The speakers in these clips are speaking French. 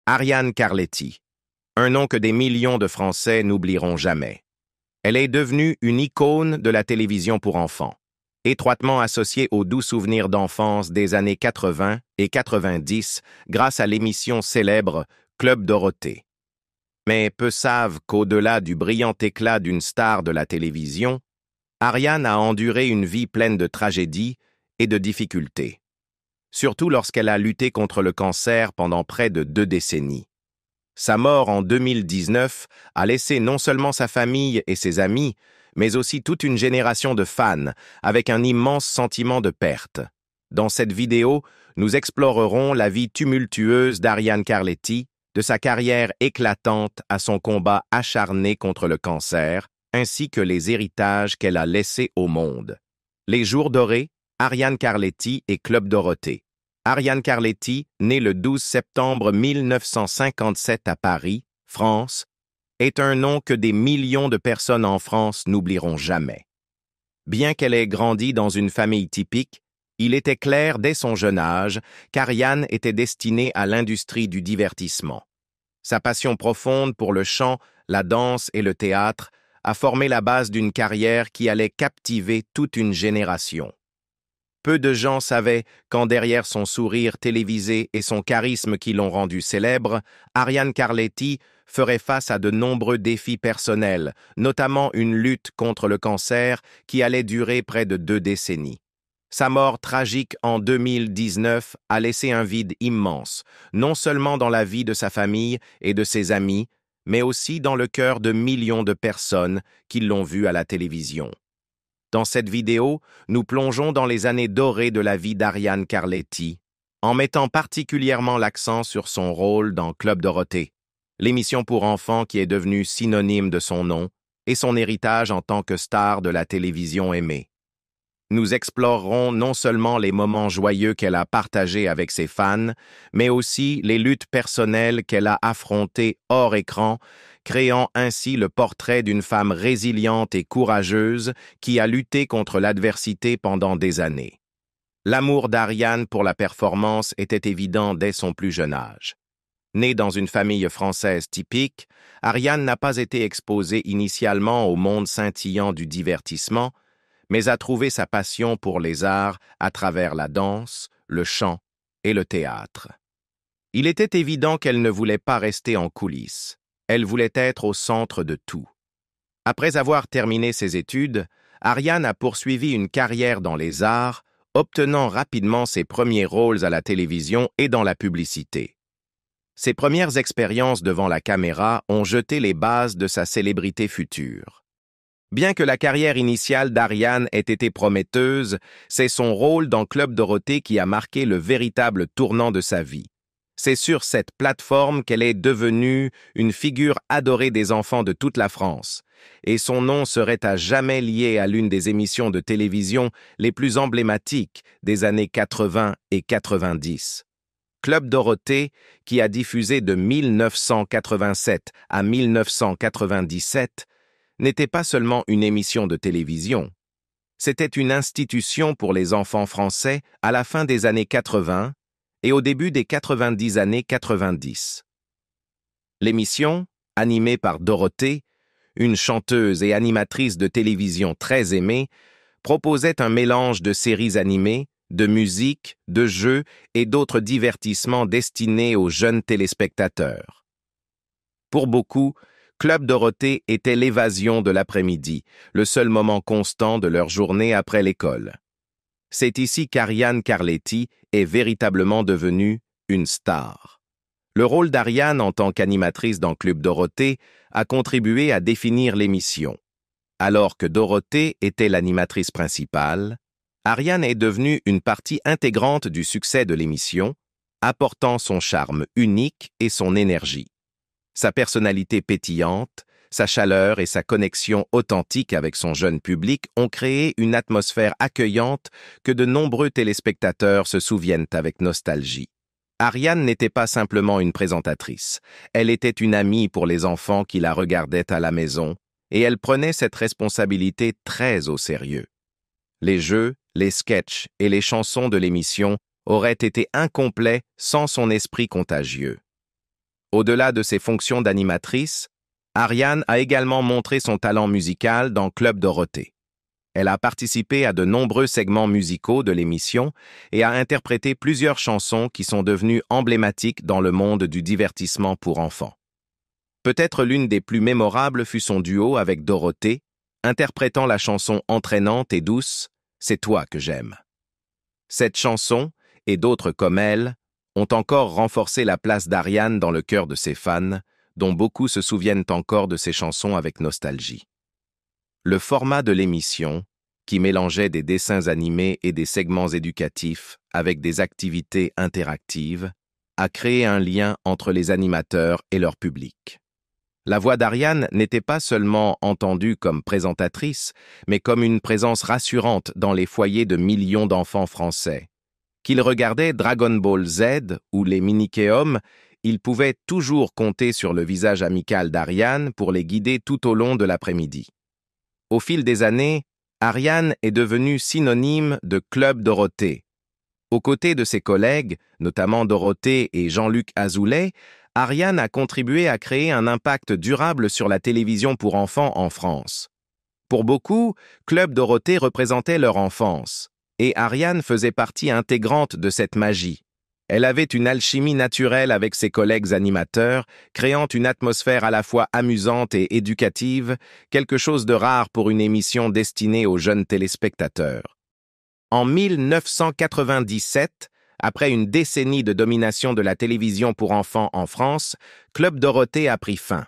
Ariane Carletti, un nom que des millions de Français n'oublieront jamais. Elle est devenue une icône de la télévision pour enfants, étroitement associée aux doux souvenirs d'enfance des années 80 et 90 grâce à l'émission célèbre Club Dorothée. Mais peu savent qu'au-delà du brillant éclat d'une star de la télévision, Ariane a enduré une vie pleine de tragédies et de difficultés, surtout lorsqu'elle a lutté contre le cancer pendant près de 2 décennies. Sa mort en 2019 a laissé non seulement sa famille et ses amis, mais aussi toute une génération de fans avec un immense sentiment de perte. Dans cette vidéo, nous explorerons la vie tumultueuse d'Ariane Carletti, de sa carrière éclatante à son combat acharné contre le cancer, ainsi que les héritages qu'elle a laissés au monde. Les jours dorés, Ariane Carletti et Club Dorothée. Ariane Carletti, née le 12 septembre 1957 à Paris, France, est un nom que des millions de personnes en France n'oublieront jamais. Bien qu'elle ait grandi dans une famille typique, il était clair dès son jeune âge qu'Ariane était destinée à l'industrie du divertissement. Sa passion profonde pour le chant, la danse et le théâtre a formé la base d'une carrière qui allait captiver toute une génération. Peu de gens savaient qu'en derrière son sourire télévisé et son charisme qui l'ont rendu célèbre, Ariane Carletti ferait face à de nombreux défis personnels, notamment une lutte contre le cancer qui allait durer près de 2 décennies. Sa mort tragique en 2019 a laissé un vide immense, non seulement dans la vie de sa famille et de ses amis, mais aussi dans le cœur de millions de personnes qui l'ont vue à la télévision. Dans cette vidéo, nous plongeons dans les années dorées de la vie d'Ariane Carletti, en mettant particulièrement l'accent sur son rôle dans Club Dorothée, l'émission pour enfants qui est devenue synonyme de son nom, et son héritage en tant que star de la télévision aimée. Nous explorerons non seulement les moments joyeux qu'elle a partagés avec ses fans, mais aussi les luttes personnelles qu'elle a affrontées hors écran, créant ainsi le portrait d'une femme résiliente et courageuse qui a lutté contre l'adversité pendant des années. L'amour d'Ariane pour la performance était évident dès son plus jeune âge. Née dans une famille française typique, Ariane n'a pas été exposée initialement au monde scintillant du divertissement, mais a trouvé sa passion pour les arts à travers la danse, le chant et le théâtre. Il était évident qu'elle ne voulait pas rester en coulisses. Elle voulait être au centre de tout. Après avoir terminé ses études, Ariane a poursuivi une carrière dans les arts, obtenant rapidement ses premiers rôles à la télévision et dans la publicité. Ses premières expériences devant la caméra ont jeté les bases de sa célébrité future. Bien que la carrière initiale d'Ariane ait été prometteuse, c'est son rôle dans Club Dorothée qui a marqué le véritable tournant de sa vie. C'est sur cette plateforme qu'elle est devenue une figure adorée des enfants de toute la France, et son nom serait à jamais lié à l'une des émissions de télévision les plus emblématiques des années 80 et 90. Club Dorothée, qui a diffusé de 1987 à 1997, n'était pas seulement une émission de télévision. C'était une institution pour les enfants français à la fin des années 80 et au début des 90 années 90. L'émission, animée par Dorothée, une chanteuse et animatrice de télévision très aimée, proposait un mélange de séries animées, de musique, de jeux et d'autres divertissements destinés aux jeunes téléspectateurs. Pour beaucoup, Club Dorothée était l'évasion de l'après-midi, le seul moment constant de leur journée après l'école. C'est ici qu'Ariane Carletti est véritablement devenue une star. Le rôle d'Ariane en tant qu'animatrice dans Club Dorothée a contribué à définir l'émission. Alors que Dorothée était l'animatrice principale, Ariane est devenue une partie intégrante du succès de l'émission, apportant son charme unique et son énergie. Sa personnalité pétillante, sa chaleur et sa connexion authentique avec son jeune public ont créé une atmosphère accueillante que de nombreux téléspectateurs se souviennent avec nostalgie. Ariane n'était pas simplement une présentatrice, elle était une amie pour les enfants qui la regardaient à la maison, et elle prenait cette responsabilité très au sérieux. Les jeux, les sketchs et les chansons de l'émission auraient été incomplets sans son esprit contagieux. Au-delà de ses fonctions d'animatrice, Ariane a également montré son talent musical dans Club Dorothée. Elle a participé à de nombreux segments musicaux de l'émission et a interprété plusieurs chansons qui sont devenues emblématiques dans le monde du divertissement pour enfants. Peut-être l'une des plus mémorables fut son duo avec Dorothée, interprétant la chanson entraînante et douce « C'est toi que j'aime ». Cette chanson, et d'autres comme elle, ont encore renforcé la place d'Ariane dans le cœur de ses fans, dont beaucoup se souviennent encore de ses chansons avec nostalgie. Le format de l'émission, qui mélangeait des dessins animés et des segments éducatifs avec des activités interactives, a créé un lien entre les animateurs et leur public. La voix d'Ariane n'était pas seulement entendue comme présentatrice, mais comme une présence rassurante dans les foyers de millions d'enfants français. Qu'ils regardaient Dragon Ball Z ou les Minicéums, ils pouvaient toujours compter sur le visage amical d'Ariane pour les guider tout au long de l'après-midi. Au fil des années, Ariane est devenue synonyme de Club Dorothée. Aux côtés de ses collègues, notamment Dorothée et Jean-Luc Azoulay, Ariane a contribué à créer un impact durable sur la télévision pour enfants en France. Pour beaucoup, Club Dorothée représentait leur enfance, et Ariane faisait partie intégrante de cette magie. Elle avait une alchimie naturelle avec ses collègues animateurs, créant une atmosphère à la fois amusante et éducative, quelque chose de rare pour une émission destinée aux jeunes téléspectateurs. En 1997, après une décennie de domination de la télévision pour enfants en France, Club Dorothée a pris fin.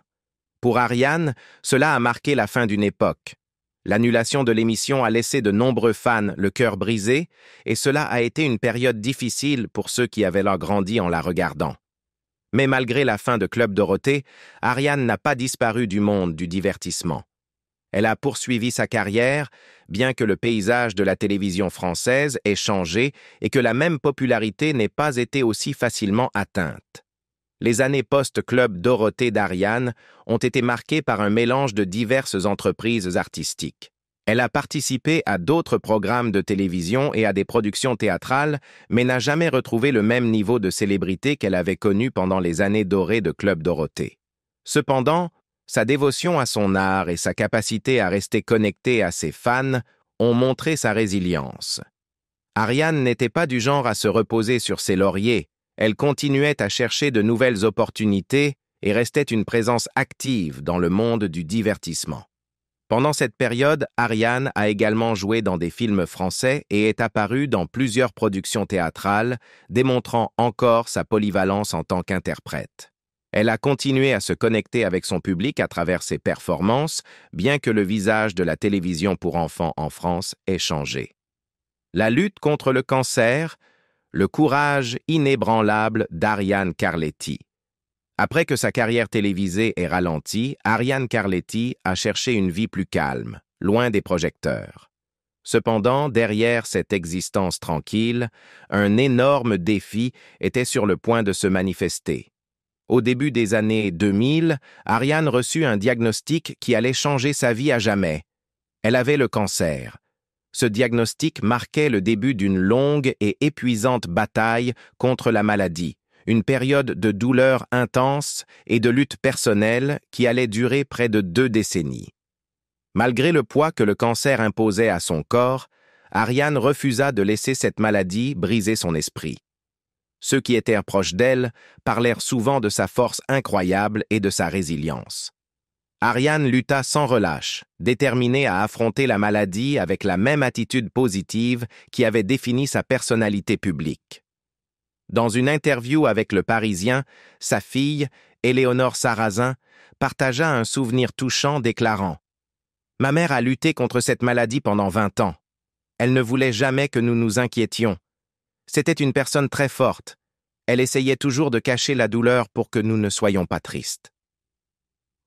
Pour Ariane, cela a marqué la fin d'une époque. L'annulation de l'émission a laissé de nombreux fans le cœur brisé, et cela a été une période difficile pour ceux qui avaient grandi en la regardant. Mais malgré la fin de Club Dorothée, Ariane n'a pas disparu du monde du divertissement. Elle a poursuivi sa carrière, bien que le paysage de la télévision française ait changé et que la même popularité n'ait pas été aussi facilement atteinte. Les années post-Club Dorothée d'Ariane ont été marquées par un mélange de diverses entreprises artistiques. Elle a participé à d'autres programmes de télévision et à des productions théâtrales, mais n'a jamais retrouvé le même niveau de célébrité qu'elle avait connu pendant les années dorées de Club Dorothée. Cependant, sa dévotion à son art et sa capacité à rester connectée à ses fans ont montré sa résilience. Ariane n'était pas du genre à se reposer sur ses lauriers. Elle continuait à chercher de nouvelles opportunités et restait une présence active dans le monde du divertissement. Pendant cette période, Ariane a également joué dans des films français et est apparue dans plusieurs productions théâtrales, démontrant encore sa polyvalence en tant qu'interprète. Elle a continué à se connecter avec son public à travers ses performances, bien que le visage de la télévision pour enfants en France ait changé. La lutte contre le cancer, le courage inébranlable d'Ariane Carletti. Après que sa carrière télévisée ait ralenti, Ariane Carletti a cherché une vie plus calme, loin des projecteurs. Cependant, derrière cette existence tranquille, un énorme défi était sur le point de se manifester. Au début des années 2000, Ariane reçut un diagnostic qui allait changer sa vie à jamais. Elle avait le cancer. Ce diagnostic marquait le début d'une longue et épuisante bataille contre la maladie, une période de douleur intense et de lutte personnelle qui allait durer près de 2 décennies. Malgré le poids que le cancer imposait à son corps, Ariane refusa de laisser cette maladie briser son esprit. Ceux qui étaient proches d'elle parlèrent souvent de sa force incroyable et de sa résilience. Ariane lutta sans relâche, déterminée à affronter la maladie avec la même attitude positive qui avait défini sa personnalité publique. Dans une interview avec Le Parisien, sa fille, Éléonore Sarrazin, partagea un souvenir touchant déclarant « Ma mère a lutté contre cette maladie pendant 20 ans. Elle ne voulait jamais que nous nous inquiétions. C'était une personne très forte. Elle essayait toujours de cacher la douleur pour que nous ne soyons pas tristes. »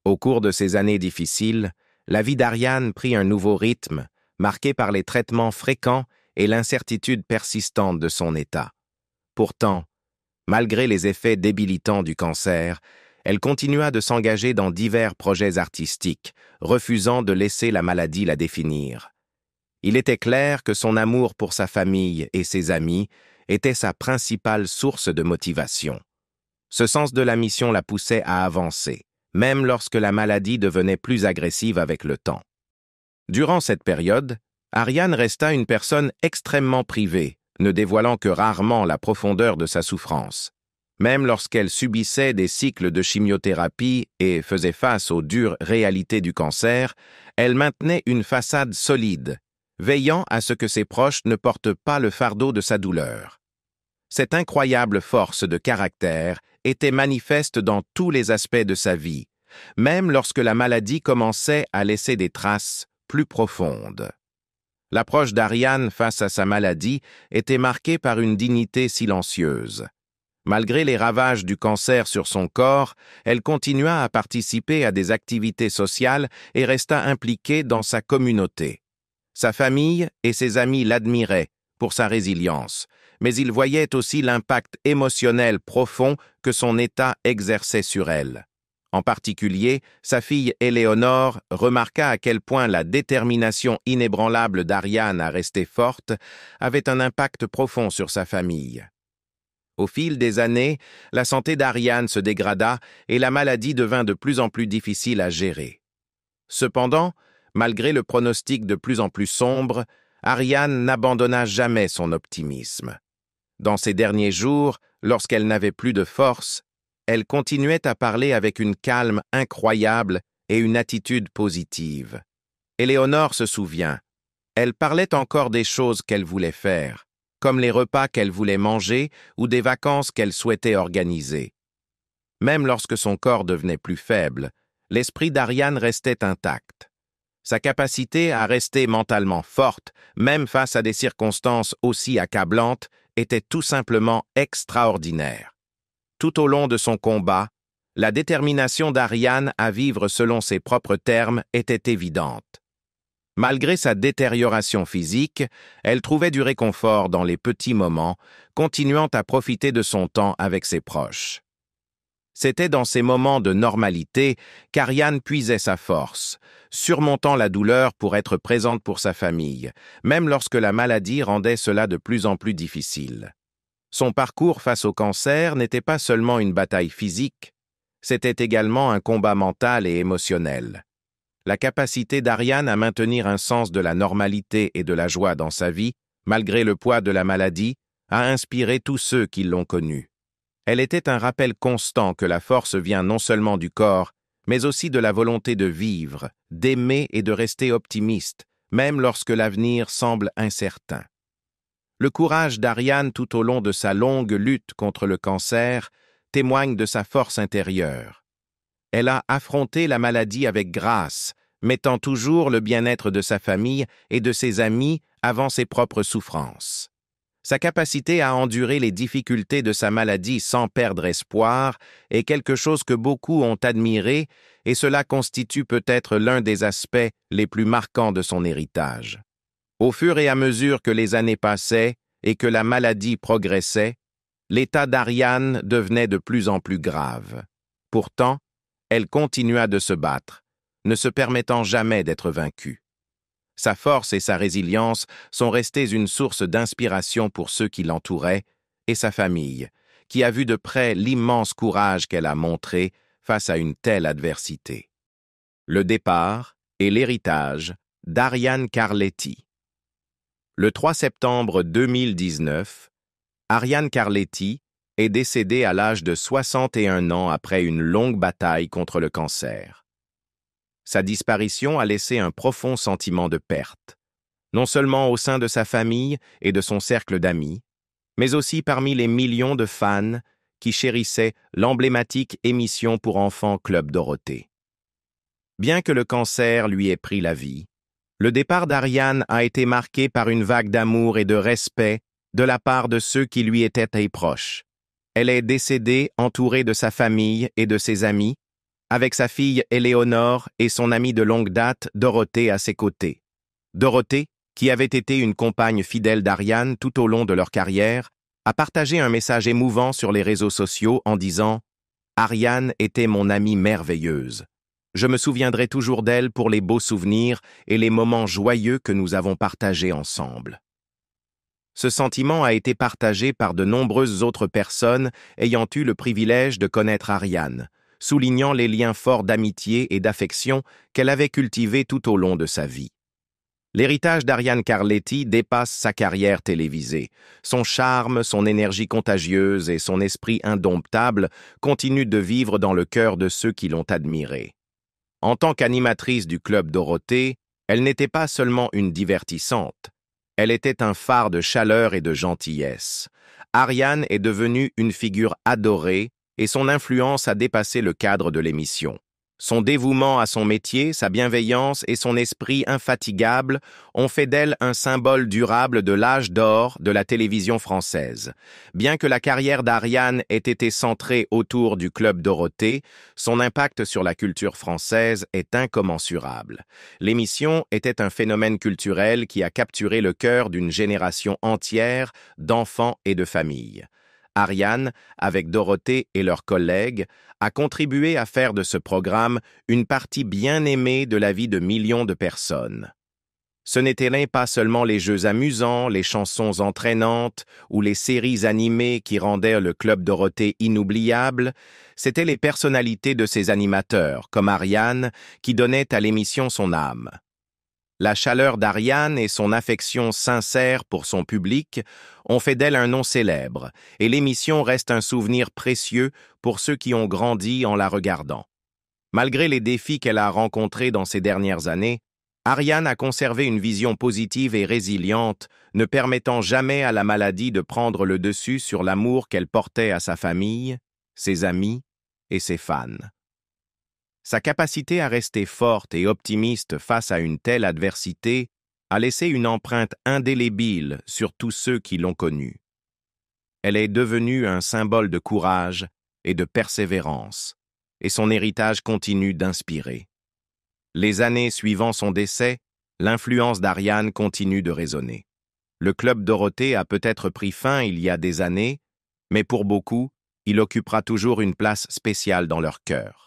Au cours de ces années difficiles, la vie d'Ariane prit un nouveau rythme, marqué par les traitements fréquents et l'incertitude persistante de son état. Pourtant, malgré les effets débilitants du cancer, elle continua de s'engager dans divers projets artistiques, refusant de laisser la maladie la définir. Il était clair que son amour pour sa famille et ses amis était sa principale source de motivation. Ce sens de la mission la poussait à avancer, même lorsque la maladie devenait plus agressive avec le temps. Durant cette période, Ariane resta une personne extrêmement privée, ne dévoilant que rarement la profondeur de sa souffrance. Même lorsqu'elle subissait des cycles de chimiothérapie et faisait face aux dures réalités du cancer, elle maintenait une façade solide, veillant à ce que ses proches ne portent pas le fardeau de sa douleur. Cette incroyable force de caractère était manifeste dans tous les aspects de sa vie, même lorsque la maladie commençait à laisser des traces plus profondes. L'approche d'Ariane face à sa maladie était marquée par une dignité silencieuse. Malgré les ravages du cancer sur son corps, elle continua à participer à des activités sociales et resta impliquée dans sa communauté. Sa famille et ses amis l'admiraient pour sa résilience, mais ils voyaient aussi l'impact émotionnel profond que son état exerçait sur elle. En particulier, sa fille Éléonore remarqua à quel point la détermination inébranlable d'Ariane à rester forte avait un impact profond sur sa famille. Au fil des années, la santé d'Ariane se dégrada et la maladie devint de plus en plus difficile à gérer. Cependant, malgré le pronostic de plus en plus sombre, Ariane n'abandonna jamais son optimisme. Dans ses derniers jours, lorsqu'elle n'avait plus de force, elle continuait à parler avec une calme incroyable et une attitude positive. Éléonore se souvient. Elle parlait encore des choses qu'elle voulait faire, comme les repas qu'elle voulait manger ou des vacances qu'elle souhaitait organiser. Même lorsque son corps devenait plus faible, l'esprit d'Ariane restait intact. Sa capacité à rester mentalement forte, même face à des circonstances aussi accablantes, était tout simplement extraordinaire. Tout au long de son combat, la détermination d'Ariane à vivre selon ses propres termes était évidente. Malgré sa détérioration physique, elle trouvait du réconfort dans les petits moments, continuant à profiter de son temps avec ses proches. C'était dans ces moments de normalité qu'Ariane puisait sa force, surmontant la douleur pour être présente pour sa famille, même lorsque la maladie rendait cela de plus en plus difficile. Son parcours face au cancer n'était pas seulement une bataille physique, c'était également un combat mental et émotionnel. La capacité d'Ariane à maintenir un sens de la normalité et de la joie dans sa vie, malgré le poids de la maladie, a inspiré tous ceux qui l'ont connue. Elle était un rappel constant que la force vient non seulement du corps, mais aussi de la volonté de vivre, d'aimer et de rester optimiste, même lorsque l'avenir semble incertain. Le courage d'Ariane tout au long de sa longue lutte contre le cancer témoigne de sa force intérieure. Elle a affronté la maladie avec grâce, mettant toujours le bien-être de sa famille et de ses amis avant ses propres souffrances. Sa capacité à endurer les difficultés de sa maladie sans perdre espoir est quelque chose que beaucoup ont admiré et cela constitue peut-être l'un des aspects les plus marquants de son héritage. Au fur et à mesure que les années passaient et que la maladie progressait, l'état d'Ariane devenait de plus en plus grave. Pourtant, elle continua de se battre, ne se permettant jamais d'être vaincue. Sa force et sa résilience sont restées une source d'inspiration pour ceux qui l'entouraient et sa famille, qui a vu de près l'immense courage qu'elle a montré face à une telle adversité. Le départ et l'héritage d'Ariane Carletti. Le 3 septembre 2019, Ariane Carletti est décédée à l'âge de 61 ans après une longue bataille contre le cancer. Sa disparition a laissé un profond sentiment de perte, non seulement au sein de sa famille et de son cercle d'amis, mais aussi parmi les millions de fans qui chérissaient l'emblématique émission pour enfants Club Dorothée. Bien que le cancer lui ait pris la vie, le départ d'Ariane a été marqué par une vague d'amour et de respect de la part de ceux qui lui étaient proches. Elle est décédée entourée de sa famille et de ses amis, avec sa fille Éléonore et son amie de longue date, Dorothée, à ses côtés. Dorothée, qui avait été une compagne fidèle d'Ariane tout au long de leur carrière, a partagé un message émouvant sur les réseaux sociaux en disant « Ariane était mon amie merveilleuse. Je me souviendrai toujours d'elle pour les beaux souvenirs et les moments joyeux que nous avons partagés ensemble. » Ce sentiment a été partagé par de nombreuses autres personnes ayant eu le privilège de connaître Ariane, soulignant les liens forts d'amitié et d'affection qu'elle avait cultivés tout au long de sa vie. L'héritage d'Ariane Carletti dépasse sa carrière télévisée. Son charme, son énergie contagieuse et son esprit indomptable continuent de vivre dans le cœur de ceux qui l'ont admirée. En tant qu'animatrice du Club Dorothée, elle n'était pas seulement une divertissante. Elle était un phare de chaleur et de gentillesse. Ariane est devenue une figure adorée et son influence a dépassé le cadre de l'émission. Son dévouement à son métier, sa bienveillance et son esprit infatigable ont fait d'elle un symbole durable de l'âge d'or de la télévision française. Bien que la carrière d'Ariane ait été centrée autour du Club Dorothée, son impact sur la culture française est incommensurable. L'émission était un phénomène culturel qui a capturé le cœur d'une génération entière d'enfants et de familles. Ariane, avec Dorothée et leurs collègues, a contribué à faire de ce programme une partie bien aimée de la vie de millions de personnes. Ce n'étaient là pas seulement les jeux amusants, les chansons entraînantes ou les séries animées qui rendaient le Club Dorothée inoubliable, c'étaient les personnalités de ses animateurs, comme Ariane, qui donnaient à l'émission son âme. La chaleur d'Ariane et son affection sincère pour son public ont fait d'elle un nom célèbre, et l'émission reste un souvenir précieux pour ceux qui ont grandi en la regardant. Malgré les défis qu'elle a rencontrés dans ces dernières années, Ariane a conservé une vision positive et résiliente, ne permettant jamais à la maladie de prendre le dessus sur l'amour qu'elle portait à sa famille, ses amis et ses fans. Sa capacité à rester forte et optimiste face à une telle adversité a laissé une empreinte indélébile sur tous ceux qui l'ont connue. Elle est devenue un symbole de courage et de persévérance, et son héritage continue d'inspirer. Les années suivant son décès, l'influence d'Ariane continue de résonner. Le Club Dorothée a peut-être pris fin il y a des années, mais pour beaucoup, il occupera toujours une place spéciale dans leur cœur.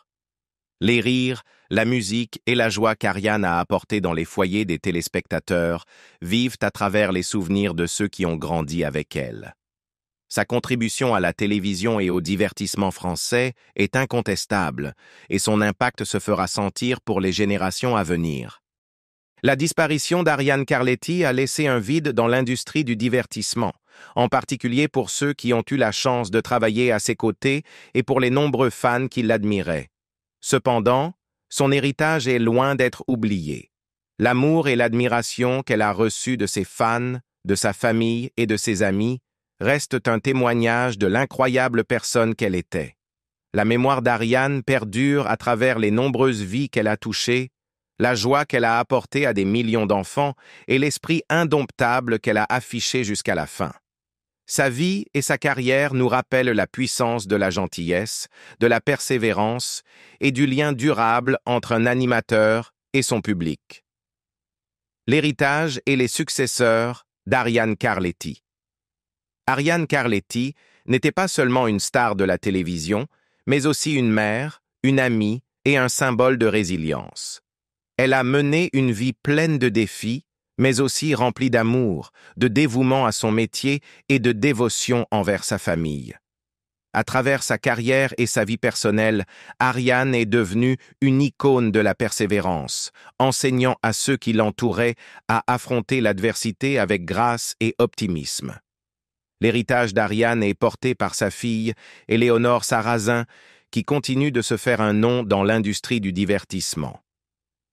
Les rires, la musique et la joie qu'Ariane a apportée dans les foyers des téléspectateurs vivent à travers les souvenirs de ceux qui ont grandi avec elle. Sa contribution à la télévision et au divertissement français est incontestable, et son impact se fera sentir pour les générations à venir. La disparition d'Ariane Carletti a laissé un vide dans l'industrie du divertissement, en particulier pour ceux qui ont eu la chance de travailler à ses côtés et pour les nombreux fans qui l'admiraient. Cependant, son héritage est loin d'être oublié. L'amour et l'admiration qu'elle a reçus de ses fans, de sa famille et de ses amis restent un témoignage de l'incroyable personne qu'elle était. La mémoire d'Ariane perdure à travers les nombreuses vies qu'elle a touchées, la joie qu'elle a apportée à des millions d'enfants et l'esprit indomptable qu'elle a affiché jusqu'à la fin. Sa vie et sa carrière nous rappellent la puissance de la gentillesse, de la persévérance et du lien durable entre un animateur et son public. L'héritage et les successeurs d'Ariane Carletti. Ariane Carletti n'était pas seulement une star de la télévision, mais aussi une mère, une amie et un symbole de résilience. Elle a mené une vie pleine de défis, mais aussi remplie d'amour, de dévouement à son métier et de dévotion envers sa famille. À travers sa carrière et sa vie personnelle, Ariane est devenue une icône de la persévérance, enseignant à ceux qui l'entouraient à affronter l'adversité avec grâce et optimisme. L'héritage d'Ariane est porté par sa fille, Éléonore Sarrazin, qui continue de se faire un nom dans l'industrie du divertissement.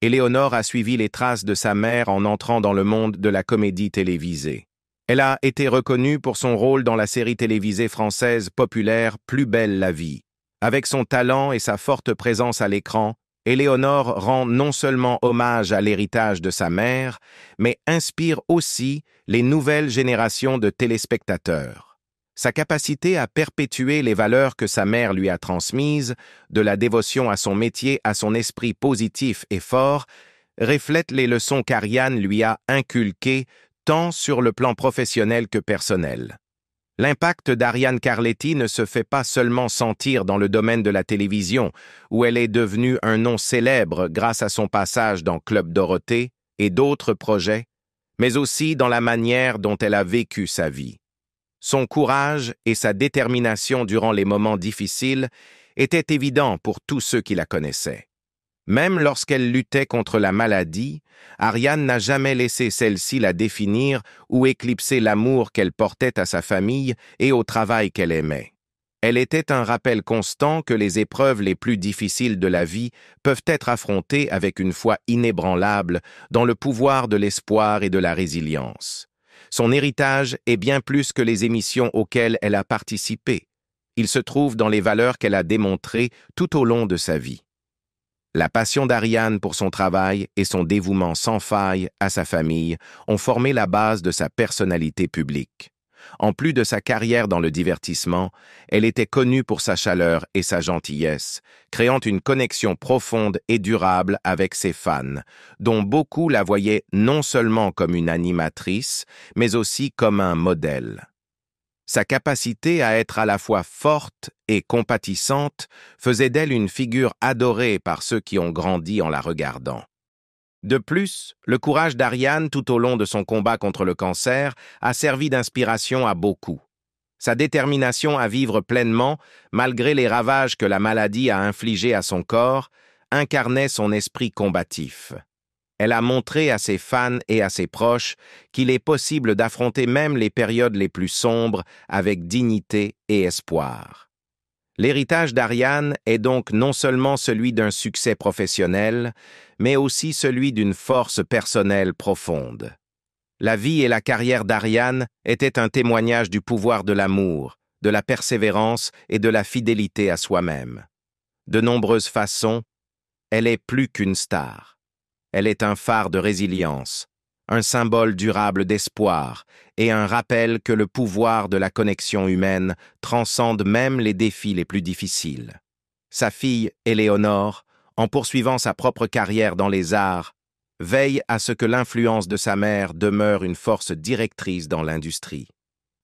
Éléonore a suivi les traces de sa mère en entrant dans le monde de la comédie télévisée. Elle a été reconnue pour son rôle dans la série télévisée française populaire Plus belle la vie. Avec son talent et sa forte présence à l'écran, Éléonore rend non seulement hommage à l'héritage de sa mère, mais inspire aussi les nouvelles générations de téléspectateurs. Sa capacité à perpétuer les valeurs que sa mère lui a transmises, de la dévotion à son métier à son esprit positif et fort, reflète les leçons qu'Ariane lui a inculquées tant sur le plan professionnel que personnel. L'impact d'Ariane Carletti ne se fait pas seulement sentir dans le domaine de la télévision, où elle est devenue un nom célèbre grâce à son passage dans Club Dorothée et d'autres projets, mais aussi dans la manière dont elle a vécu sa vie. Son courage et sa détermination durant les moments difficiles étaient évidents pour tous ceux qui la connaissaient. Même lorsqu'elle luttait contre la maladie, Ariane n'a jamais laissé celle-ci la définir ou éclipser l'amour qu'elle portait à sa famille et au travail qu'elle aimait. Elle était un rappel constant que les épreuves les plus difficiles de la vie peuvent être affrontées avec une foi inébranlable dans le pouvoir de l'espoir et de la résilience. Son héritage est bien plus que les émissions auxquelles elle a participé. Il se trouve dans les valeurs qu'elle a démontrées tout au long de sa vie. La passion d'Ariane pour son travail et son dévouement sans faille à sa famille ont formé la base de sa personnalité publique. En plus de sa carrière dans le divertissement, elle était connue pour sa chaleur et sa gentillesse, créant une connexion profonde et durable avec ses fans, dont beaucoup la voyaient non seulement comme une animatrice, mais aussi comme un modèle. Sa capacité à être à la fois forte et compatissante faisait d'elle une figure adorée par ceux qui ont grandi en la regardant. De plus, le courage d'Ariane tout au long de son combat contre le cancer a servi d'inspiration à beaucoup. Sa détermination à vivre pleinement, malgré les ravages que la maladie a infligés à son corps, incarnait son esprit combatif. Elle a montré à ses fans et à ses proches qu'il est possible d'affronter même les périodes les plus sombres avec dignité et espoir. L'héritage d'Ariane est donc non seulement celui d'un succès professionnel, mais aussi celui d'une force personnelle profonde. La vie et la carrière d'Ariane étaient un témoignage du pouvoir de l'amour, de la persévérance et de la fidélité à soi-même. De nombreuses façons, elle est plus qu'une star. Elle est un phare de résilience, un symbole durable d'espoir et un rappel que le pouvoir de la connexion humaine transcende même les défis les plus difficiles. Sa fille, Éléonore, en poursuivant sa propre carrière dans les arts, veille à ce que l'influence de sa mère demeure une force directrice dans l'industrie.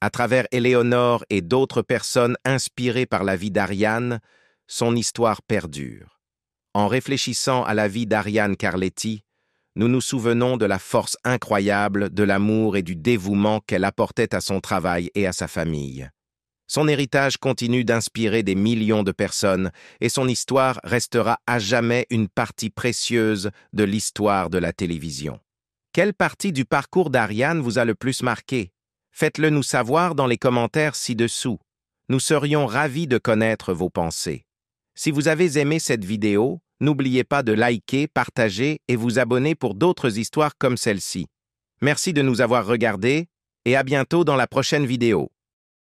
À travers Éléonore et d'autres personnes inspirées par la vie d'Ariane, son histoire perdure. En réfléchissant à la vie d'Ariane Carletti, nous nous souvenons de la force incroyable de l'amour et du dévouement qu'elle apportait à son travail et à sa famille. Son héritage continue d'inspirer des millions de personnes et son histoire restera à jamais une partie précieuse de l'histoire de la télévision. Quelle partie du parcours d'Ariane vous a le plus marqué? Faites-le nous savoir dans les commentaires ci-dessous. Nous serions ravis de connaître vos pensées. Si vous avez aimé cette vidéo, n'oubliez pas de liker, partager et vous abonner pour d'autres histoires comme celle-ci. Merci de nous avoir regardés et à bientôt dans la prochaine vidéo.